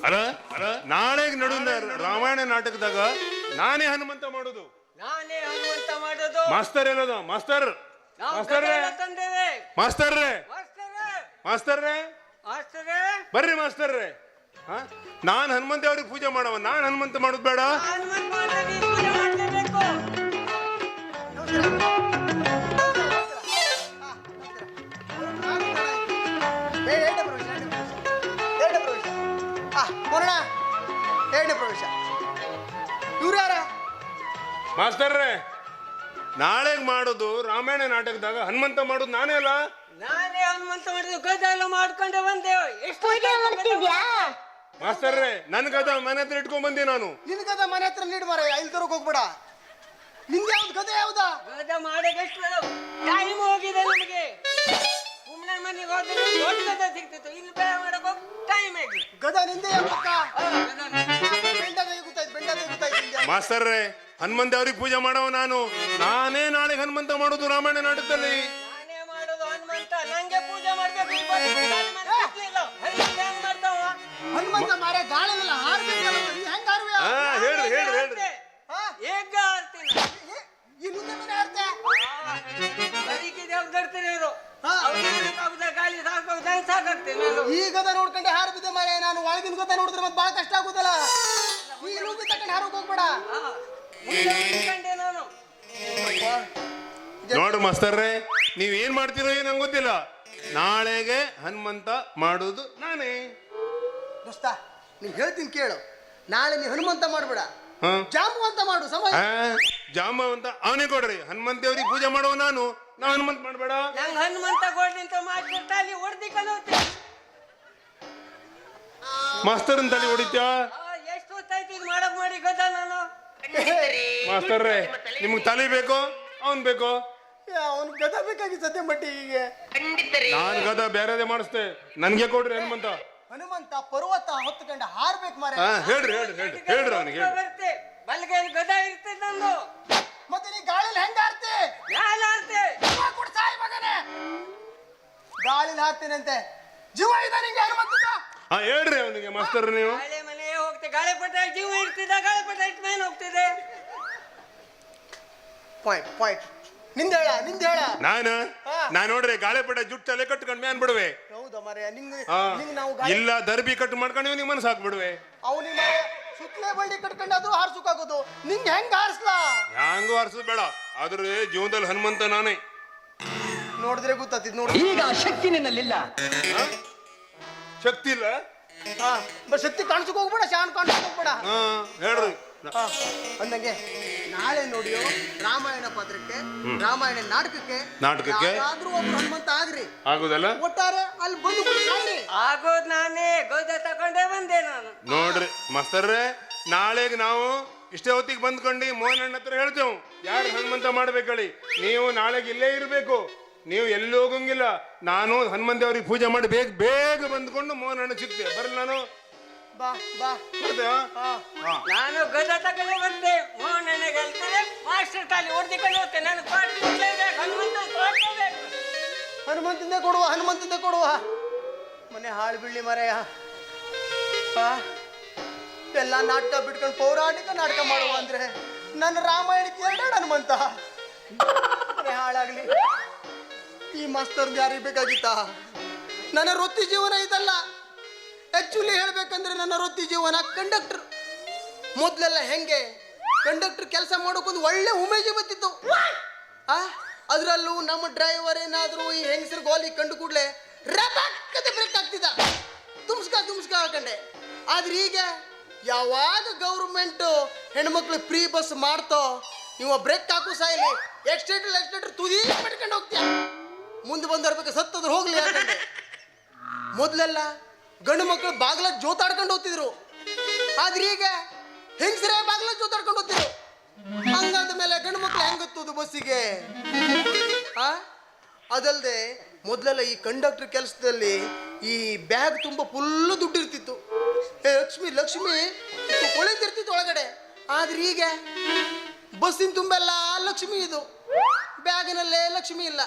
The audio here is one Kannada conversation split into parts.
ಅಲ್ಲ ನಾಳೆಗೆ ನಡುವಿನ ರಾಮಾಯಣ ನಾಟಕದಾಗ ನಾನೇ ಹನುಮಂತ ಮಾಡೋದು. ನಾನೇ ಹನುಮಂತ ಮಾಡೋದು. ಮಾಸ್ತರ್ ಎಲ್ಲದ ಮಾಸ್ತರ್ ಮಾಸ್ತರ್ರೆ ಮಾಸ್ತರ್ರೆ ಮಾಸ್ತರ್ರೆ ಬರ್ರಿ ಮಾಸ್ತರ್ರೆ. ನಾನ್ ಹನುಮಂತ ಅವ್ರಿಗೆ ಪೂಜೆ ಮಾಡವ, ನಾನ್ ಹನುಮಂತ ಮಾಡೋದು ಬೇಡ. ಇವ್ರು ಯಾರ ಮಾಸ್ತರ್ರೆ, ನಾಳೆಗ್ ಮಾಡೋದು ರಾಮಾಯಣ ನಾಟಕದಾಗ ಹನುಮಂತ ಮಾಡೋದು ನಾನೇ ಅಲ್ಲ. ನಾನೇ ಹನುಮಂತ ಮಾಡಿದ್ದು. ಗದ ಎಲ್ಲ ಮಾಡ್ಕೊಂಡೆ ಬಂದೇವು. ಎಷ್ಟು ಮಾಸ್ತರ್ರೆ, ನನ್ ಗದ ಮನೆ ಹತ್ರ ಇಟ್ಕೊಂಡ್ ಬಂದಿ ನಾನು. ನಿನ್ ಗದ ಮನೆ ಹತ್ರ ನೀಡ್ ಮಾರ, ಇಲ್ದವ್ರಿಗೆ ಹೋಗ್ಬೇಡ. ನಿಂದ ಯಾವ್ದು ಗದ ಯಾವ್ದಾ? ಗದ ಮಾಡಕ್ಕೆ ಎಷ್ಟು ಟೈಮ್ ಹೋಗಿದೆ ನಮಗೆ. ಸುಮ್ಮನೆ ಮನೆಗೆ ಹೋದ್ರೆ ದೊಡ್ಡ ಗದ ಸಿಗ್ತಿತ್ತು, ಇಲ್ಲಿ ಬೇರೆ ಮಾಡಕ್ ಹೋಗಿ ಟೈಮ್ ಆಗಿ ಗದ ನಿಂದೆ ಮಾಸ್ತರ್ರೆ, ಹನುಮಂತ ಅವ್ರಿಗೆ ಪೂಜೆ ಮಾಡವ ನಾನು. ನಾನೇ ನಾಳೆ ಹನುಮಂತ ಮಾಡೋದು ರಾಮಾಯಣ ನಾಟಕದಲ್ಲಿ. ನಾನೇ ಮಾಡೋದು ಹನುಮಂತ. ನಂಗೆ ಪೂಜೆ ಮಾಡ್ಬೇಕು. ಹನುಮಂತ ಮಾರ ಗಾಳಿಲ್ಲ ಹಾರ್ಬೇಕಲ್ಲ, ಹೆಂಗ ಹೇಳ್ರಿ ಹೇಳ್ರಿ ಹೇಳ್ರಿ. ಹೇಗ ಆಡ್ತೀನಿ ಗಾಳಿ ಸಾಕಾಗ್ತೇನೆ. ಈಗದ ನೋಡ್ಕೊಂಡೆ ಹಾರು ಬಿದ್ದೆ ಮಾರೆ. ನಾನು ಒಳಗಿನ ಗೊತ್ತ ನೋಡಿದ್ರೆ ಮತ್ತೆ ಬಹಳ ಕಷ್ಟ ಆಗುದಲ್ಲ. ಈ ರೂಪಿ ತಕೊಂಡು ಹಾರೋಕ್ ಹೋಗ್ಬೇಡ. ನಾನು ನೋಡು ಮಾಸ್ತರ್ರೆ, ನೀವ್ ಏನ್ ಮಾಡ್ತೀರೋ ಏನ್ ನಂಗೆ ಗೊತ್ತಿಲ್ಲ. ನಾಳೆಗೆ ಹನುಮಂತ ಮಾಡುದು ನಾನೇ. ದೋಸ್ತ, ನೀನ್ ಹೇಳ್ತೀನಿ ಕೇಳು. ನಾಳೆ ನೀ ಹನುಮಂತ ಮಾಡ್ಬೇಡ, ಜಾಂಬು ಅಂತ ಮಾಡು. ಸಮಯ ಜಾಂಬು ಅಂತ ಅವನೇ ಕೊಡ್ರಿ. ಹನುಮಂತ ದೇವ್ರಿಗೆ ಪೂಜೆ ಮಾಡುವ ನಾನು, ನಾ ಹನುಮಂತ ಮಾಡ್ಬೇಡ. ನಂಗೆ ಹನುಮಂತ ಕೊಡ್ಲಿಂತ ಮಾಡ್ಬಿಟ್ಟು ಅಲ್ಲಿ ಹೊಡ್ದಿ ಕಲೋತಿ. ಮಾಸ್ತರ್ನ ತಲೆ ಹೊಡಿತ್ಯಾ? ಎಷ್ಟು ಹೊತ್ತಾಯ್ತು ಇದು ಮಾಡಕ್ ಮಾಡಿ ಗದ ನಾನು. ಮಾಸ್ತರ್ರೆ, ನಿಮ್ಗೆ ತಲೆ ಬೇಕೋ ಅವನ್ ಬೇಕೋ? ಅವನು ಗದ ಬೇಕಾಗಿ ಸದ್ಯ ಮಟ್ಟಿಗೆ. ನಾನು ಗದ ಬೇರೆದೇ ಮಾಡಿಸ್ತೆ, ನನ್ಗೆ ಕೊಡ್ರಿ ಹನುಮಂತ. ಹನುಮಂತ ಪರ್ವತ ಹೊತ್ತುಕೊಂಡ ಹಾರ್ಬೇಕು ಮಾರ. ಹೇಳ್ರಿ ಹೇಳ್ರಿ ಹೇಳ್ರಿ ಹೇಳ್ರಿ ಅವನಿಗೆ ಹೇಳ್ರಿ. ಬಲ್ಗೆ ಗದ ಇರ್ತದೆ ನಂದು. ಮತ್ತೆ ನೀ ಗಾಳಿಲಿ ಹೆಂಗ ಹಾರ್ತಿ? ಸಾಯಿ ಮಗನೇ, ಗಾಳಿಲಿ ಹಾರ್ತೀನಂತೆ. ಜೀವ ಇದೆ ನಿಂಗೆ ಹನುಮಂತ? ಹೇಳ್ರಿ ಅವನಿಗೆ ಮಾಸ್ತರ್. ನೀವು ಗಾಳಿ ಮನೆ ಹೋಗ್ತೆ, ಗಾಳಿ ಪಟ ಜೀವ ಇರ್ತಿದೆ, ಗಾಳಿ ಪಟ ಇಟ್ಟು ಮೇಲೆ ಹೋಗ್ತಿದೆ. ಪಾಯಿಂಟ್ ಪಾಯಿಂಟ್ ನಿಂದ ಹೇಳ ನಿಂದ ಹೇಳ. ನಾನು ನೋಡ್ರಿ ಗಾಳಿಪಟ ಜುಟ್ಟಲ್ಲೇ ಕಟ್ಕೊಂಡ್ ಮ್ಯಾನ್ ಬಿಡುವೆ. ಹೌದಾ ಮಾರ್ರೆ? ನಾವು ಇಲ್ಲ ದರ್ಬಿ ಕಟ್ ಮಾಡ್ಕೊಂಡು ಇವನಿಗೆ ಮನಸ್ಸು ಹಾಕ್ಬಿಡುವೆ. ಅವನಿಗೆ ಸುತ್ತಲೇ ಬಳ್ಳಿ ಕಟ್ಕೊಂಡಾದ್ರೂ ಹಾರ್ಸುಕಾಗೋದು. ನಿಂಗೆ ಹೆಂಗ್ ಹಾರಿಸ್ಲಾ? ಹ್ಯಾಂಗೂ ಹಾರಿಸೋದು ಬೇಡ, ಆದ್ರೆ ಜೀವನದಲ್ಲಿ ಹನುಮಂತ ನಾನೇ. ನೋಡಿದ್ರೆ ಗೊತ್ತಾಗ್ತಿದ್ ನೋಡಿ. ಈಗ ಶಕ್ತಿ ನಿನ್ನಲ್ಲಿಲ್ಲ. ಶಕ್ತಿ ಇಲ್ಲ? ಶಕ್ತಿ ಕಾಣಿಸಕ್ ಹೋಗ್ಬೇಡ, ಶಾನ್ ಕಾಣಿಸಕ್ ಹೋಗ್ಬೇಡ. ಹೇಳ್ರಿ ಅಂದಂಗೆ ನಾಳೆ ನೋಡಿಯೋ ರಾಮಾಯಣ ಪಾತ್ರಕ್ಕೆ, ರಾಮಾಯಣ ನಾಟಕಕ್ಕೆ ಆದ್ರೂ ಒಬ್ರು ಹನುಮಂತ ಆಗ್ರಿ. ಆಗುದಲ್ಲ? ಒಟ್ಟಾರೆ ಅಲ್ಲಿ ಬಂದು ಆಗೋದ್ ನಾನೇ. ಗೋದ ತಗೊಂಡೇ ಬಂದೆ ನಾನು. ನೋಡ್ರಿ ಮಾಸ್ತರ್ರೆ, ನಾಳೆಗೆ ನಾವು ಇಷ್ಟೇ ಹೊತ್ತಿಗೆ ಬಂದ್ಕೊಂಡು ಮೋಹನ್ ಹತ್ರ ಹೇಳ್ತೇವೆ ಯಾರು ಹನುಮಂತ ಮಾಡ್ಬೇಕಳಿ. ನೀವು ನಾಳೆಗೆ ಇಲ್ಲೇ ಇರ್ಬೇಕು, ನೀವು ಎಲ್ಲಿ ಹೋಗಂಗಿಲ್ಲ. ನಾನು ಹನುಮಂತ ಅವ್ರಿಗೆ ಪೂಜೆ ಮಾಡಿ ಬೇಗ ಬೇಗ ಬಂದ್ಕೊಂಡು ಮೋಹನ್ ಹಣ್ಣ ಸಿಗ್ತೇವೆ. ಬರಲ್ಲ ನಾನು ಬಾ ಬಾ ನಾನು ಗದ ತಗೊಂಡೇ ಬಂದೆ. ಮೋಹನ ಗೆಲ್ತಾರೆ, ಮಾಸ್ಟರ್ ತಾಲಿ ಹೊಡ್ದಿಕೊಂಡು ಹೋಗ್ತೇನೆ. ನಾನು ಹನುಮಂತಿಂದ ಕೊಡುವ, ಹನುಮಂತಿಂದ ಕೊಡುವ. ಮನೆ ಹಾಳು ಬೀಳಿ ಮರೆಯ. ಎಲ್ಲ ನಾಟಕ ಬಿಟ್ಕೊಂಡು ಪೌರಾಣಿಕ ನಾಟಕ ಮಾಡುವ ಅಂದ್ರೆ ನನ್ನ ರಾಮಾಯಣಕ್ಕೆ ಎರಡ ಹನುಮಂತ. ಮನೆ ಹಾಳಾಗ್ಲಿ. ಈ ಮಾಸ್ತರ್ ಯಾರಿಗೆ ಬೇಕಾಗಿತ್ತ? ನನ್ನ ವೃತ್ತಿ ಜೀವನ ಇದಲ್ಲ. ಆಕ್ಚುಲಿ ಹೇಳ್ಬೇಕಂದ್ರೆ ನನ್ನ ವೃತ್ತಿ ಜೀವನ ಕಂಡಕ್ಟರ್. ಮೊದ್ಲೆಲ್ಲ ಹೆಂಗೆ ಕಂಡಕ್ಟರ್ ಕೆಲಸ ಮಾಡೋಕೊಂದು ಒಳ್ಳೆ ಉಮೇಜ್ ಬತ್ತಿತ್ತು. ಅದ್ರಲ್ಲೂ ನಮ್ಮ ಡ್ರೈವರ್ ಏನಾದ್ರು ಈ ಹೆಂಗಸರು ಗೋಲಿ ಕಂಡು ಕೂಡ್ಲೆ ರಬಕ್ಕದ ಬ್ರೇಕ್ ಆಗ್ತಿದ್ದ. ತುಮ್ಸ್ಕ ಹಾಕೊಂಡೆ. ಆದ್ರೆ ಈಗ ಯಾವಾಗ ಗೌರ್ಮೆಂಟ್ ಹೆಣ್ಮಕ್ಳು ಫ್ರೀ ಬಸ್ ಮಾಡ್ತೋ, ಇವ ಬ್ರೇಕ್ ಹಾಕು ಸಾಯಿಲಿ, ಎಕ್ಸ್ಟೇಟರ್ ತುದಿ ಮಾಡ್ಕೊಂಡು ಹೋಗ್ತೀಯ. ಮುಂದೆ ಬಂದಿರ್ಬೇಕು, ಸತ್ತದ್ರು ಹೋಗ್ಲಿ ಯಾಕಂದ್ರೆ. ಮೊದ್ಲೆಲ್ಲ ಗಂಡು ಮಕ್ಕಳು ಬಾಗ್ಲ ಜೋತಾಡ್ಕೊಂಡು ಹೋಗ್ತಿದ್ರು. ಆದ್ರೆ ಈಗ ಹೆಂಗಸರೇ ಬಾಗ್ಲ ಜೋತಾಡ್ಕೊಂಡು ಹೋಗ್ತಿದ್ರು. ಹಂಗಾದ ಮೇಲೆ ಗಂಡು ಮಕ್ಳು ಹೆಂಗತ್ತೋದು ಬಸ್ಸಿಗೆ? ಅದಲ್ಲದೆ ಮೊದಲೆಲ್ಲ ಈ ಕಂಡಕ್ಟರ್ ಕೆಲಸದಲ್ಲಿ ಈ ಬ್ಯಾಗ್ ತುಂಬ ಫುಲ್ಲು ದುಡ್ಡು ಇರ್ತಿತ್ತು. ಲಕ್ಷ್ಮಿ ಕೊಳಿತಿರ್ತಿತ್ತು ಒಳಗಡೆ. ಆದ್ರೆ ಈಗ ಬಸ್ಸಿನ ತುಂಬೆಲ್ಲ ಲಕ್ಷ್ಮಿ ಇದು, ಬ್ಯಾಗಿನಲ್ಲೇ ಲಕ್ಷ್ಮಿ ಇಲ್ಲ.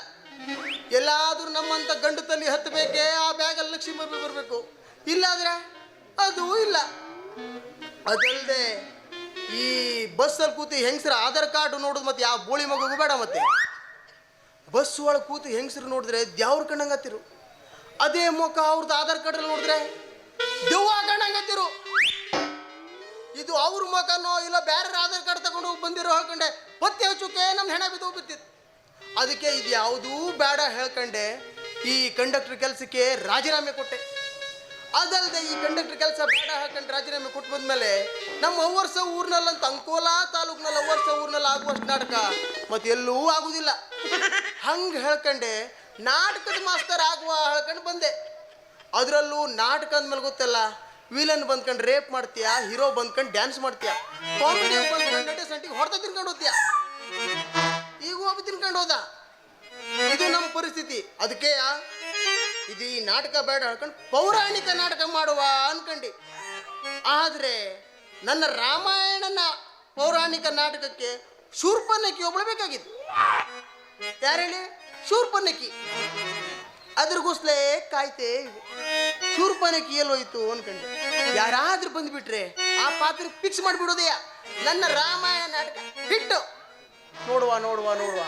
ಎಲ್ಲಾದ್ರೂ ನಮ್ಮಂತ ಗಂಡು ತಲ್ಲಿ ಹತ್ತಬೇಕೆ ಆ ಬ್ಯಾಗಲ್ಲಿ ಲಕ್ಷ್ಮಿ ಬರಬೇಕು. ಇಲ್ಲಾದ್ರೆ ಅದು ಇಲ್ಲ. ಅದಲ್ಲದೆ ಈ ಬಸ್ಸಲ್ಲಿ ಕೂತು ಹೆಂಗಸರ ಆಧಾರ್ ಕಾರ್ಡ್ ನೋಡೋದು ಮತ್ತೆ ಯಾವ ಬೋಳಿ ಮಗುಗೂ ಬೇಡ. ಮತ್ತೆ ಬಸ್ ಒಳಗೆ ಕೂತು ಹೆಂಗಸರು ನೋಡಿದ್ರೆ ದ್ಯಾವ್ರ ಕಣ್ಣಂಗತ್ತಿರು. ಅದೇ ಮುಖ ಅವ್ರದ್ದು ಆಧಾರ್ ಕಾರ್ಡ್ ನೋಡಿದ್ರೆ ದೆವ್ವ ಕಣ್ಣಂಗತ್ತಿರು. ಇದು ಅವ್ರ ಮುಖನೋ ಇಲ್ಲ ಬೇರೆ ಆಧಾರ್ ಕಾರ್ಡ್ ತಗೊಂಡು ಬಂದಿರೋ ಹೇಳ್ಕೊಂಡೆ ಪತ್ತೆ ಹಚ್ಚೋಕೆ ನಮ್ಮ ಹೆಣ ಬಿತ್ತಿತ್ತು. ಅದಕ್ಕೆ ಇದು ಯಾವುದೂ ಬೇಡ ಹೇಳ್ಕೊಂಡೆ ಈ ಕಂಡಕ್ಟರ್ ಕೆಲಸಕ್ಕೆ ರಾಜೀನಾಮೆ ಕೊಟ್ಟೆ. ಅದಲ್ಲದೆ ಈ ಕಂಡಕ್ಟರ್ ಕೆಲಸ ಬೇಡ ಹಾಕೊಂಡು ರಾಜೀನಾಮೆ ಕೊಟ್ಟು ಬಂದ್ಮೇಲೆ ನಮ್ಮ ಅವ್ವರ್ಸ ಊರಿನಲ್ಲಂತ ಅಂಕೋಲಾ ತಾಲೂಕಿನಲ್ಲಿ ಅವ್ವರ್ಸ ಊರಿನಲ್ಲಿ ಆಗುವಷ್ಟು ನಾಟಕ ಮತ್ತೆ ಎಲ್ಲೂ ಆಗುದಿಲ್ಲ. ಹಂಗೆ ಹೇಳ್ಕೊಂಡೆ ನಾಟಕದ ಮಾಸ್ತರ್ ಆಗುವ ಹೇಳ್ಕೊಂಡು ಬಂದೆ. ಅದರಲ್ಲೂ ನಾಟಕ ಅಂದ್ಮೇಲೆ ಗೊತ್ತಲ್ಲ, ವಿಲನ್ ಬಂದ್ಕೊಂಡು ರೇಪ್ ಮಾಡ್ತೀಯ, ಹೀರೋ ಬಂದ್ಕೊಂಡು ಡ್ಯಾನ್ಸ್ ಮಾಡ್ತೀಯ, ಕಾಮಿಡಿ ಬಂದ್ಕೊಂಡು ನಟೆ ಸಂಟಿಗೆ ಹೊಡೆತ ತಿನ್ಕೊಂಡು ಹೋಗ್ತೀಯ. ಈಗ ಒಬ್ಬ ತಿನ್ಕೊಂಡು ಹೋದ. ಇದು ನಮ್ಮ ಪರಿಸ್ಥಿತಿ. ಅದಕ್ಕೆ ಇದು ಈ ನಾಟಕ ಬೇಡ ಹೇಳ್ಕೊಂಡು ಪೌರಾಣಿಕ ನಾಟಕ ಮಾಡುವ ಅನ್ಕಂಡು. ಆದರೆ ನನ್ನ ರಾಮಾಯಣನ ಪೌರಾಣಿಕ ನಾಟಕಕ್ಕೆ ಶೂರ್ಪನಕ್ಕಿ ಒಬ್ಬಳು ಬೇಕಾಗಿತ್ತು. ಯಾರೇಳಿ? ಶೂರ್ಪನಕ್ಕಿ. ಅದ್ರಗೋಸ್ಲೇ ಕಾಯ್ತೇ ಇವೆ. ಶೂರ್ಪನಕ್ಕಿ ಎಲ್ಲೋಯ್ತು ಅನ್ಕಂಡು ಯಾರಾದ್ರೂ ಬಂದ್ಬಿಟ್ರೆ ಆ ಪಾತ್ರ ಫಿಕ್ಸ್ ಮಾಡಿಬಿಡೋದೆಯಾ. ನನ್ನ ರಾಮಾಯಣ ನಾಟಕ ಹಿಟ್ಟು. ನೋಡುವ ನೋಡುವ ನೋಡುವ